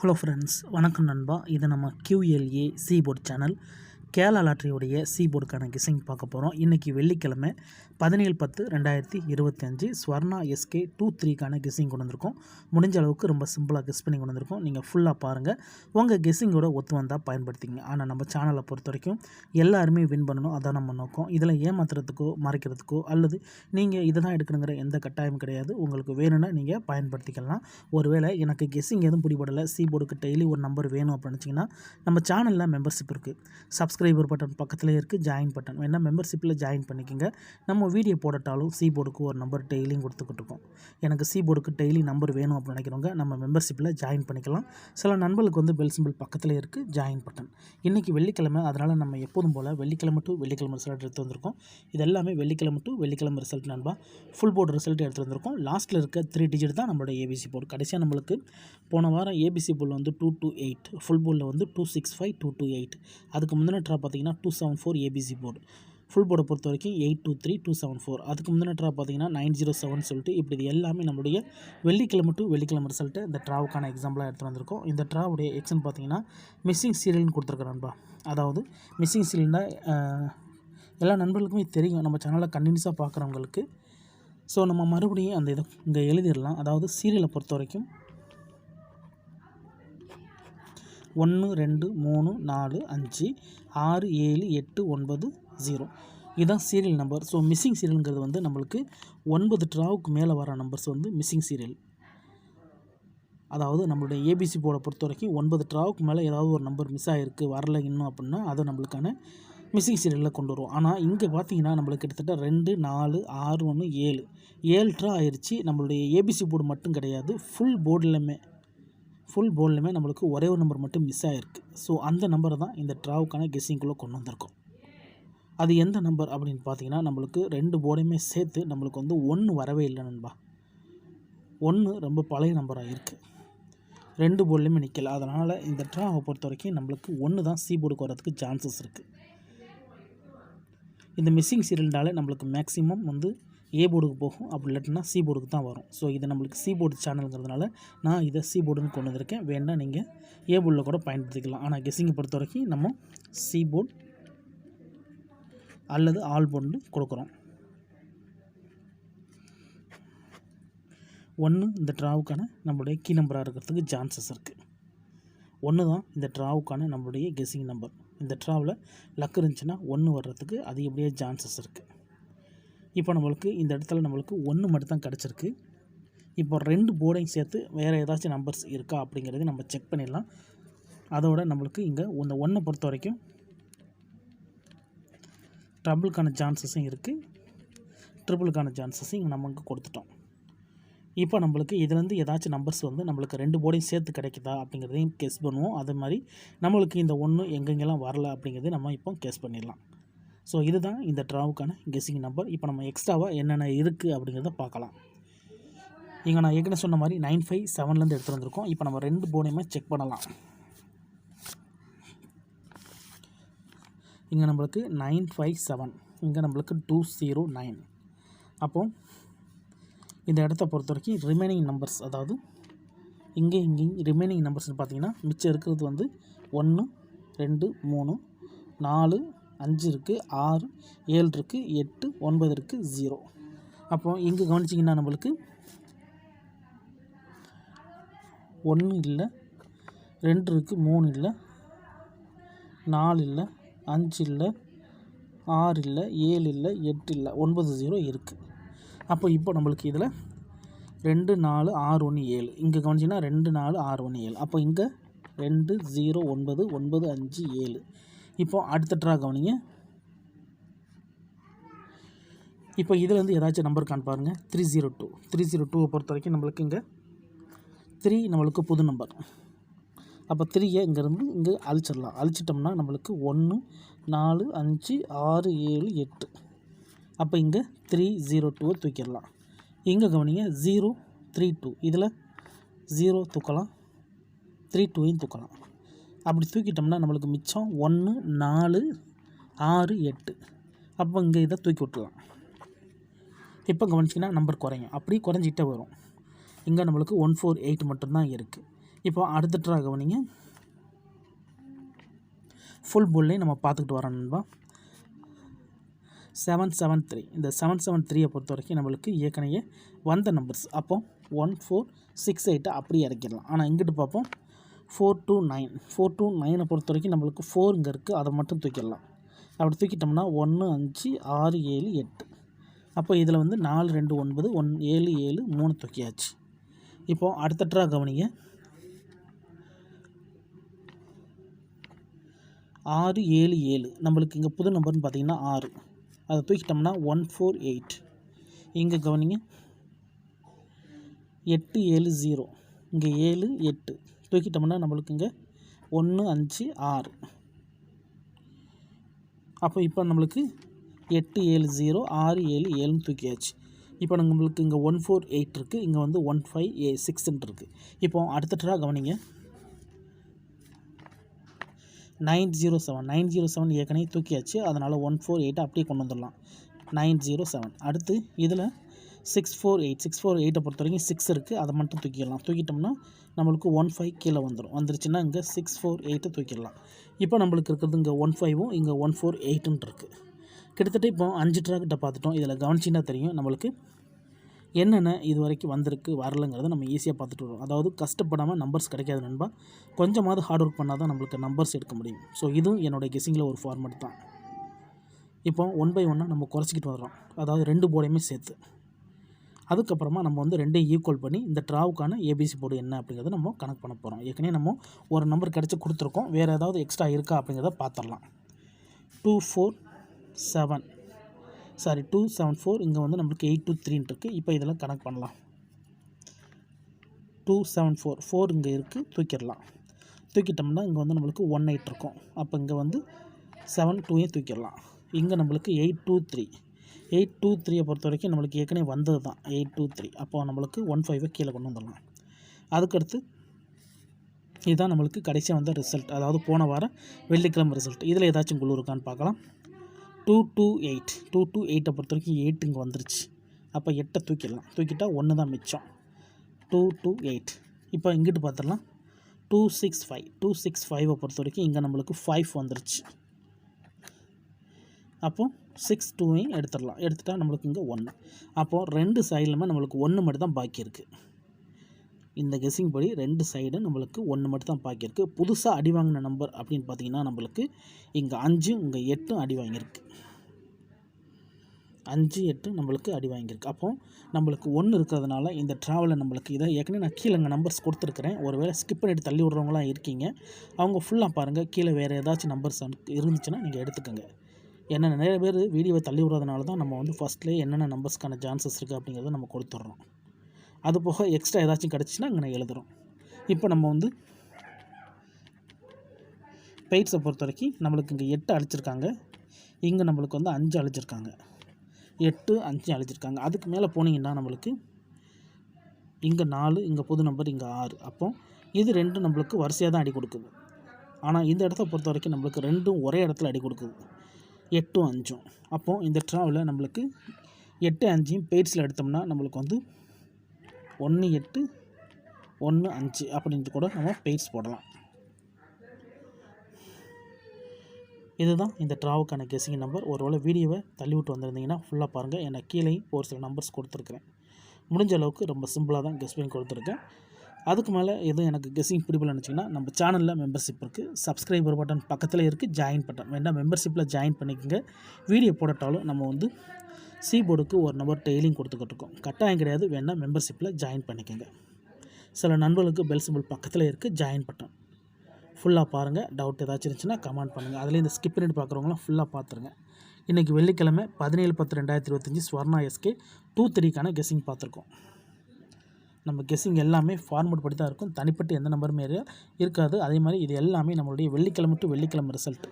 Hello friends, வணக்கம் நண்பா. இது நம்ம QLA சீபோர்ட் சேனல். கேரளா லாட்ரியோடைய சீபோர்டுக்கான கெஸ்ஸிங் பார்க்க போகிறோம். இன்றைக்கி வெள்ளிக்கிழமை 17/10/2025 ஸ்வர்ணா SK 23க்கான கெஸ்ஸிங் கொண்டு வந்திருக்கோம். முடிஞ்ச அளவுக்கு ரொம்ப சிம்பிளாக கெஸ் பண்ணி கொண்டு வந்திருக்கோம். நீங்கள் ஃபுல்லாக பாருங்கள். உங்கள் கெஸ்ஸிங்கோட ஒத்து வந்தால் பயன்படுத்திங்க. ஆனால் நம்ம சேனலை பொறுத்த வரைக்கும் எல்லாருமே வின் பண்ணணும், அதான் நம்ம நோக்கம். இதில் ஏமாத்துறதுக்கோ மறைக்கிறதுக்கோ அல்லது நீங்கள் இதை தான் எடுக்கணுங்கிற எந்த கட்டாயமும் கிடையாது. உங்களுக்கு வேணும்னா நீங்கள் பயன்படுத்திக்கலாம். ஒருவேளை எனக்கு கெஸ்ஸிங் எதுவும் பிடிபடலை, சீபோர்டுக்கு டெய்லி ஒரு நம்பர் வேணும் அப்படின்னு நினச்சிங்கன்னா நம்ம சேனலில் மெம்பர்ஷிப் இருக்குது. சப்ஸ்கிரைபர் பட்டன் பக்கத்துலேயே இருக்குது, ஜாயின் பட்டன் வேணால் மெம்பர்ஷிப்பில் ஜாயின் பண்ணிக்கோங்க. நம்ம வீடியோ போடட்டாலும் சீபோர்டுக்கு ஒரு நம்பர் டெய்லியும் கொடுத்துக்கிட்டு இருக்கோம். எனக்கு சீபோர்டுக்கு டெய்லி நம்பர் வேணும் அப்படின்னு நினைக்கிறவங்க நம்ம மெம்பர்ஷிப்பில் ஜாயின் பண்ணிக்கலாம். சில நண்பர்களுக்கு வந்து பெல் சிம்பிள் பக்கத்துலேயே இருக்குது, ஜாயின் பட்டன். இன்றைக்கி வெள்ளிக்கிழமை, அதனால் நம்ம எப்போதும் போல் வெள்ளிக்கிழமை டு வெள்ளிக்கிழமை ரிசல்ட் எடுத்து வந்திருக்கோம். இது எல்லாமே வெள்ளிக்கிழமை டு வெள்ளிக்கிழமை ரிசல்ட் நண்பா. ஃபுல் போர்டு ரிசல்ட் எடுத்து வந்திருக்கோம். லாஸ்ட்டில் இருக்க 3 டிஜிட் தான் நம்மளோட ABC போர்டு. கடைசியாக நம்மளுக்கு போன வாரம் ABC போர்டில் வந்து 228, ஃபுல் போர்டில் வந்து 265, 228. அதுக்கு முந்தின ட்ரா பார்த்தீங்கன்னா 274 ABC போர்டு. ஃபுல் போர்டை பொறுத்த வரைக்கும் 823, 274. அதுக்கு முந்தின ட்ரா பார்த்தீங்கன்னா 907 சொல்லிட்டு இப்படி இது எல்லாமே நம்மளுடைய வெள்ளிக்கிழமை டு வெள்ளிக்கிழமை ரிசல்ட்டு இந்த ட்ராவுக்கான எக்ஸாம்பிளாக எடுத்து வந்திருக்கோம். இந்த ட்ராவுடைய எக்ஸ்ன்னு பார்த்தீங்கன்னா மிஸ்ஸிங் சீரியல்னு கொடுத்துருக்கேன் நண்பா. அதாவது மிஸ்ஸிங் சீரியல்னா எல்லா நண்பர்களுக்குமே தெரியும், நம்ம சேனலை கண்டினியூஸாக பார்க்குறவங்களுக்கு. ஸோ நம்ம மறுபடியும் அந்த இதை இங்கே எழுதிடலாம். அதாவது சீரியலை பொறுத்த வரைக்கும் 1 2 3 4 5 6 7 8 9 0 இதுதான் சீரியல் நம்பர். ஸோ மிஸ்ஸிங் சீரியலுங்கிறது வந்து நம்மளுக்கு 9 ட்ராவுக்கு மேலே வர நம்பர்ஸ் வந்து மிஸ்ஸிங் சீரியல். அதாவது நம்மளுடைய ABC போர்டை பொறுத்த வரைக்கும் 9 ட்ராவுக்கு மேலே ஏதாவது ஒரு நம்பர் மிஸ் ஆகிருக்கு, வரல இன்னும் அப்படின்னா அதை நம்மளுக்கான மிஸ்ஸிங் சீரியலில் கொண்டு வரும். ஆனால் இங்கே பார்த்தீங்கன்னா நம்மளுக்கு கிட்டத்தட்ட 2 4 6 1 7 ட்ரா ஆயிடுச்சு. நம்மளுடைய ABC போர்டு மட்டும் கிடையாது, ஃபுல் போர்ட்லையுமே நம்மளுக்கு ஒரே ஒரு நம்பர் மட்டும் மிஸ் ஆகிருக்கு. ஸோ அந்த நம்பரை தான் இந்த ட்ராவுக்கான கெஸ்ஸிங்குள்ளே கொண்டு வந்திருக்கோம். அது எந்த நம்பர் அப்படின்னு பார்த்தீங்கன்னா நம்மளுக்கு 2 போர்டையுமே சேர்த்து நம்மளுக்கு வந்து 1 வரவே இல்லை நண்பா. 1 ரொம்ப பழைய நம்பராக இருக்குது, 2 போர்ட்லேயுமே நிற்கல. அதனால் இந்த ட்ராவை பொறுத்த வரைக்கும் நம்மளுக்கு 1 தான் சி போர்டுக்கு வரதுக்கு சான்சஸ் இருக்குது. இந்த மிஸ்ஸிங் சீரியல்னாலே நம்மளுக்கு மேக்ஸிமம் வந்து ஏ போர்டுக்கு போகும், அப்படி இல்லாட்டினா சி போர்டுக்கு தான் வரும். ஸோ இது நம்மளுக்கு சி போர்டு சேனலுங்கிறதுனால நான் இதை சி போர்டுன்னு கொண்டு வந்திருக்கேன். வேணால் நீங்கள் ஏ போர்டில் கூட பயன்படுத்திக்கலாம். ஆனால் கெஸ்ஸிங்கை பொறுத்த வரைக்கும் நம்ம சி போர்டு அல்லது ஆல் போர்டுன்னு கொடுக்குறோம். 1 இந்த ட்ராவுக்கான நம்மளுடைய கீ நம்பராக இருக்கிறதுக்கு சான்சஸ் இருக்குது. 1 தான் இந்த ட்ராவுக்கான நம்மளுடைய கெஸ்ஸிங் நம்பர். இந்த ட்ராவில் லக் இருந்துச்சுன்னா 1 வர்றதுக்கு அதிகப்படியாக சான்சஸ் இருக்குது. இப்போ நம்மளுக்கு இந்த இடத்துல நம்மளுக்கு 1 மட்டும் தான் கிடச்சிருக்கு. இப்போ 2 போர்டையும் சேர்த்து வேறு ஏதாச்சும் நம்பர்ஸ் இருக்கா அப்படிங்கிறத நம்ம செக் பண்ணிடலாம். அதோட நம்மளுக்கு இங்கே இந்த 1 பொறுத்த வரைக்கும் ட்ரபிளுக்கான சான்சஸும் இருக்குது, ட்ரிபிளுக்கான சான்சஸும் இங்கே நமக்கு கொடுத்துட்டோம். இப்போ நம்மளுக்கு இதுலேருந்து ஏதாச்சும் நம்பர்ஸ் வந்து நம்மளுக்கு 2 போர்டையும் சேர்த்து கிடைக்குதா அப்படிங்கிறதையும் கெஸ் பண்ணுவோம். அதே மாதிரி நம்மளுக்கு இந்த 1 எங்கெங்கெல்லாம் வரல அப்படிங்கிறதையும் நம்ம இப்போ கெஸ் பண்ணிடலாம். ஸோ இதுதான் இந்த ட்ராவுக்கான கெஸ்ஸிங் நம்பர். இப்போ நம்ம எக்ஸ்ட்ராவாக என்னென்ன இருக்குது அப்படிங்கிறத பார்க்கலாம். இங்கே நான் ஏற்கனவே சொன்ன மாதிரி 957லேருந்து எடுத்துகிட்டு வந்திருக்கோம். இப்போ நம்ம 2 போர்டையுமே செக் பண்ணலாம். இங்கே நம்மளுக்கு 957, இங்கே நம்மளுக்கு 209. அப்போது இந்த இடத்த பொறுத்த வரைக்கும் ரிமைனிங் நம்பர்ஸ், அதாவது இங்கேயும் ரிமைனிங் நம்பர்ஸ்னு பார்த்தீங்கன்னா மிச்சம் இருக்கிறது வந்து 1 2 3 4 5 இருக்குது, 6 7 இருக்குது, 8 9 இருக்குது, 0. அப்போது இங்கே கவனிச்சிங்கன்னா நம்மளுக்கு 1 இல்லை, 2 இருக்குது, 3 இல்லை, 4 இல்லை, 5 இல்லை, 6 இல்லை, 7 இல்லை, 8 இல்லை, 9 0 இருக்குது. அப்போ இப்போ நம்மளுக்கு இதில் 2 4 6 1 7, இங்கே கவனிச்சிங்கன்னா 2 4 6 1 7. அப்போ இங்கே 2 0 9 9 5 7. இப்போது அடுத்த ட்ரா கவனிங்க. இப்போ இதுலேருந்து ஏதாச்சும் நம்பர் பாருங்கள். 302 பொறுத்த வரைக்கும் நம்மளுக்கு இங்கே 3 நம்மளுக்கு புது நம்பர். அப்போ 3யை இங்கேருந்து இங்கே அழிச்சிடலாம். அழிச்சிட்டோம்னா நம்மளுக்கு 1 4 5 6 7 8. அப்போ இங்கே 302 தூக்கிடலாம். இங்கே கவனிங்க 032, இதில் 0 தூக்கலாம், 32யும் தூக்கலாம். அப்படி தூக்கிட்டோம்னா நம்மளுக்கு மிச்சம் 1 4 6 8. அப்போ இங்கே இதை தூக்கி விட்டுலாம். இப்போ கவனிச்சிங்கன்னா நம்பர் குறையும், அப்படி குறைஞ்சிக்கிட்டே வரும். இங்கே நம்மளுக்கு 148 மட்டும்தான் இருக்குது. இப்போ அடுத்த ட்ரா கவனிங்க. ஃபுல் புல்லையும் நம்ம பார்த்துக்கிட்டு வரோம் நண்பா. 773 இந்த 773 பொறுத்த வரைக்கும் நம்மளுக்கு ஏற்கனவே வந்த நம்பர்ஸ். அப்போ 1468 அப்படியே இறக்கிடலாம். ஆனால் இங்கிட்டு பார்ப்போம் 429 பொறுத்த வரைக்கும் நம்மளுக்கு 4 இங்கே இருக்குது, அதை மட்டும் தூக்கிடலாம். அப்படி தூக்கிட்டோம்னா 1 5 6 7 8. அப்போ இதில் வந்து 4 2 9 1 7 7 3 தூக்கியாச்சு. இப்போது அடுத்த ட்ரா கவனிங்க. 6 7 7 நம்மளுக்கு இங்கே புது நம்பர்னு பார்த்தீங்கன்னா 6, அதை தூக்கிட்டோம்னா 148. இங்கே கவனிங்க 8 7 0, இங்கே 7 8 தூக்கிட்டோம்னா நம்மளுக்கு இங்கே 1 5 6. அப்போ இப்போ நம்மளுக்கு 8 7 0 6 7 7 தூக்கியாச்சு. இப்போ நம்மளுக்கு இங்கே 148 இருக்குது, இங்கே வந்து 156 இருக்குது. இப்போ அடுத்த ட்ரா கவனிங்க. 907 ஏற்கனவே தூக்கியாச்சு, அதனால் 148 அப்படியே கொண்டு வந்துடலாம். 907. அடுத்து இதில் 648 பொறுத்த வரைக்கும் 6 இருக்குது, அதை மட்டும் தூக்கிடலாம். தூக்கிட்டோம்னா நம்மளுக்கு 15 கீழே வந்துருச்சுன்னா இங்கே 648 தூக்கிடலாம். இப்போ நம்மளுக்கு இருக்கிறது இங்கே 15ம் இங்கே 148 இருக்குது. கிட்டத்தட்ட இப்போ 5 ட்ரா கிட்ட பார்த்துட்டோம். இதில் கவனிச்சின்னா தெரியும் நம்மளுக்கு என்னென்ன இது வரைக்கும் வந்திருக்கு வரலைங்கிறத நம்ம ஈஸியாக பார்த்துட்டு வரோம். அதாவது கஷ்டப்படாமல் நம்பர்ஸ் கிடைக்காது நண்பா. கொஞ்சமாவது ஹார்ட் ஒர்க் பண்ணால் தான் நம்மளுக்கு நம்பர்ஸ் எடுக்க முடியும். ஸோ இதுவும் என்னோடய கெஸ்ஸிங்கில் ஒரு ஃபார்மேட் தான். இப்போ 1 பை 1 நம்ம குறைச்சிக்கிட்டு வரோம், அதாவது 2 போர்டையுமே சேர்த்து. அதுக்கப்புறமா நம்ம வந்து 2 ஈக்குவல் பண்ணி இந்த ட்ராவுக்கான ஏபிசி போர்டு என்ன அப்படிங்கிறத நம்ம கனெக்ட் பண்ண போகிறோம். ஏற்கனவே நம்ம ஒரு நம்பர் கிடச்சி கொடுத்துருக்கோம், வேறு ஏதாவது எக்ஸ்ட்ரா இருக்கா அப்படிங்கிறத பார்த்துடலாம். 274 இங்கே வந்து நம்மளுக்கு 823 இருக்குது. இப்போ இதெல்லாம் கனெக்ட் பண்ணலாம். 274 இங்கே இருக்குது, தூக்கிடலாம். தூக்கிட்டோம்னா இங்கே வந்து நம்மளுக்கு 18 இருக்கும். அப்போ இங்கே வந்து 72 தூக்கிடலாம். இங்கே நம்மளுக்கு 823 பொறுத்த வரைக்கும் நம்மளுக்கு ஏற்கனவே வந்தது தான் 823. அப்போ நம்மளுக்கு 15 கீழே கொண்டு வந்துடலாம். அதுக்கடுத்து இதுதான் நம்மளுக்கு கடைசியாக வந்த ரிசல்ட், அதாவது போன வாரம் வெள்ளிக்கிழமை ரிசல்ட். இதில் ஏதாச்சும் குழு இருக்கான்னு பார்க்கலாம். 228 பொறுத்த வரைக்கும் 8 இங்கே வந்துருச்சு. அப்போ 8 தூக்கிடலாம். தூக்கிட்டா 1 தான் மிச்சம். 228. இப்போ இங்கிட்டு பார்த்துடலாம். 265 பொறுத்த வரைக்கும் இங்கே நம்மளுக்கு 5 வந்துருச்சு. அப்போது 6 எடுத்துடலாம். எடுத்துட்டா நம்மளுக்கு இங்கே 1. அப்போது 2 சைட்லுமே நம்மளுக்கு 1 மட்டும் தான் பாக்கி இருக்குது. இந்த கெஸ்ஸிங் படி 2 சைடு நம்மளுக்கு 1 மட்டும் தான் பாக்கி இருக்குது. புதுசாக அடி வாங்கின நம்பர் அப்படின்னு பார்த்தீங்கன்னா நம்மளுக்கு இங்கே 5 இங்கே 8 அடி வாங்கியிருக்கு. 5 8 நம்மளுக்கு அடி வாங்கியிருக்கு. அப்போது நம்மளுக்கு 1 இருக்கிறதுனால இந்த ட்ராவலில் நம்மளுக்கு இதை ஏற்கனவே நான் கீழே இங்கே நம்பர்ஸ் கொடுத்துருக்குறேன். ஒரு வேளை ஸ்கிப் பண்ணிவிட்டு தள்ளி விட்றவங்களாம் இருக்கீங்க, அவங்க ஃபுல்லாக பாருங்கள். கீழே வேறு ஏதாச்சும் நம்பர்ஸ் இருந்துச்சுன்னா நீங்கள் எடுத்துக்கோங்க. ஏன்னா நிறைய பேர் வீடியோவை தள்ளி விட்றதுனால தான் நம்ம வந்து ஃபஸ்ட்லேயே என்னென்ன நம்பர்ஸ்க்கான சான்சஸ் இருக்குது அப்படிங்கிறத நம்ம கொடுத்துட்றோம். அது போக எக்ஸ்ட்ரா ஏதாச்சும் கிடச்சின்னா இங்கே நான் எழுதுகிறோம். இப்போ நம்ம வந்து பெய்ட்ஸை பொறுத்த வரைக்கும் நம்மளுக்கு இங்கே 8 அழிச்சிருக்காங்க, இங்கே நம்மளுக்கு வந்து 5 அழிச்சிருக்காங்க. 8 5 அழிச்சிருக்காங்க. அதுக்கு மேலே போனீங்கன்னா நம்மளுக்கு இங்கே 4, இங்கே புது நம்பர் இங்கே 6. அப்போது இது 2 நம்மளுக்கு வரிசையாக தான் அடி கொடுக்குது. ஆனால் இந்த இடத்த பொறுத்த வரைக்கும் நம்மளுக்கு 2ம் ஒரே இடத்துல அடி கொடுக்குது, 8 5. அப்போது இந்த ட்ராவில் நம்மளுக்கு 8 5 பெய்ட்ஸில் எடுத்தோம்னா நம்மளுக்கு வந்து 1 8 1 5 அப்படின்ட்டு கூட நம்ம பெய்ட்ஸ் போடலாம். இதுதான் இந்த ட்ராவுக்கான கெஸ்ஸிங் நம்பர். ஒருவேளை வீடியோவை தள்ளி விட்டு வந்திருந்தீங்கன்னா ஃபுல்லாக பாருங்கள். ஏன்னா கீழே ஒரு சில நம்பர்ஸ் கொடுத்துருக்குறேன். முடிஞ்ச அளவுக்கு ரொம்ப சிம்பிளாக தான் கெஸ் பண்ணி கொடுத்துருக்கேன். அதுக்கு மேலே எதுவும் எனக்கு கெஸ்ஸிங் பிடிப்பில் நினச்சிங்கன்னா நம்ம சேனலில் மெம்பர்ஷிப் இருக்குது, சப்ஸ்கிரைபர் பட்டன் பக்கத்தில் இருக்குது, ஜாயின் பட்டன் வேணால் மெம்பர்ஷிப்பில் ஜாயின் பண்ணிக்கோங்க. வீடியோ போடட்டாலும் நம்ம வந்து போர்டுக்கு ஒரு நம்பர் டெய்லியும் கொடுத்துக்கிட்டு இருக்கோம். கட்டாயம் கிடையாது, வேணால் மெம்பர்ஷிப்பில் ஜாயின் பண்ணிக்கோங்க. சில நண்பர்களுக்கு பெல் சிம்பிள் பக்கத்தில் இருக்குது, ஜாயின் பட்டன். ஃபுல்லாக பாருங்கள். டவுட் ஏதாச்சும் இருந்துச்சுன்னா கமெண்ட் பண்ணுங்கள். அதில் இந்த ஸ்கிப் பண்ணிட்டு பார்க்குறவங்களாம் ஃபுல்லாக பார்த்துருங்க. இன்றைக்கி வெள்ளிக்கிழமை 17/10/2025 ஸ்வர்ணா SK 23க்கான கெஸ்ஸிங் பார்த்துருக்கோம். நம்ம கெஸ்ஸிங் எல்லாமே ஃபார்மேட் படி தான் இருக்கும், தனிப்பட்டு எந்த நம்பருமே இருக்காது. அதே மாதிரி இது எல்லாமே நம்மளுடைய வெள்ளிக்கிழமை டு வெள்ளிக்கிழமை ரிசல்ட்.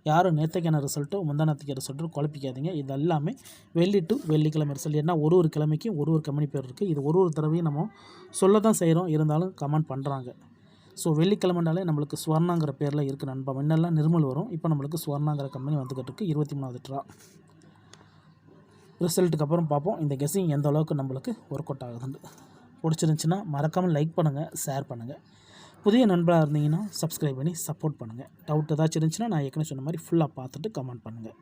யாரும் நேற்றுக்கான ரிசல்ட்டோ முந்தானத்துக்கு ரிசல்ட்டோ குழப்பிக்காதீங்க. இது எல்லாமே வெள்ளி டு வெள்ளிக்கிழமை ரிசல்ட். ஏன்னா ஒரு கிழமைக்கும் ஒரு கம்பெனி பேர் இருக்குது. இது ஒரு தடவையும் நம்ம சொல்ல தான் செய்கிறோம், இருந்தாலும் கமெண்ட் பண்ணுறாங்க. ஸோ வெள்ளிக்கிழமைனாலே நம்மளுக்கு ஸ்வர்ணாங்கிற பேரில் இருக்குது நண்பா. முன்னெல்லாம் நிர்மல் வரும், இப்போ நம்மளுக்கு ஸ்வர்ணாங்கிற கம்பெனி வந்துக்கிட்டு இருக்குது. 23வது ட்ரா ரிசல்ட்டுக்கு அப்புறம் பார்ப்போம் இந்த கெஸ்ஸிங் எந்த அளவுக்கு நம்மளுக்கு ஒர்க் அவுட் ஆகுதுன்னு. பிடிச்சிருந்துச்சின்னா மறக்காமல் லைக் பண்ணுங்கள், ஷேர் பண்ணுங்கள். புதிய நண்பராக இருந்தீங்கன்னா சப்ஸ்கிரைப் பண்ணி சப்போர்ட் பண்ணுங்கள். டவுட் ஏதாச்சும் இருந்துச்சுன்னா நான் ஏற்கனவே சொன்ன மாதிரி ஃபுல்லாக பார்த்துட்டு கமெண்ட் பண்ணுங்கள்.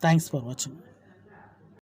தேங்க்ஸ் ஃபார் வாட்சிங்.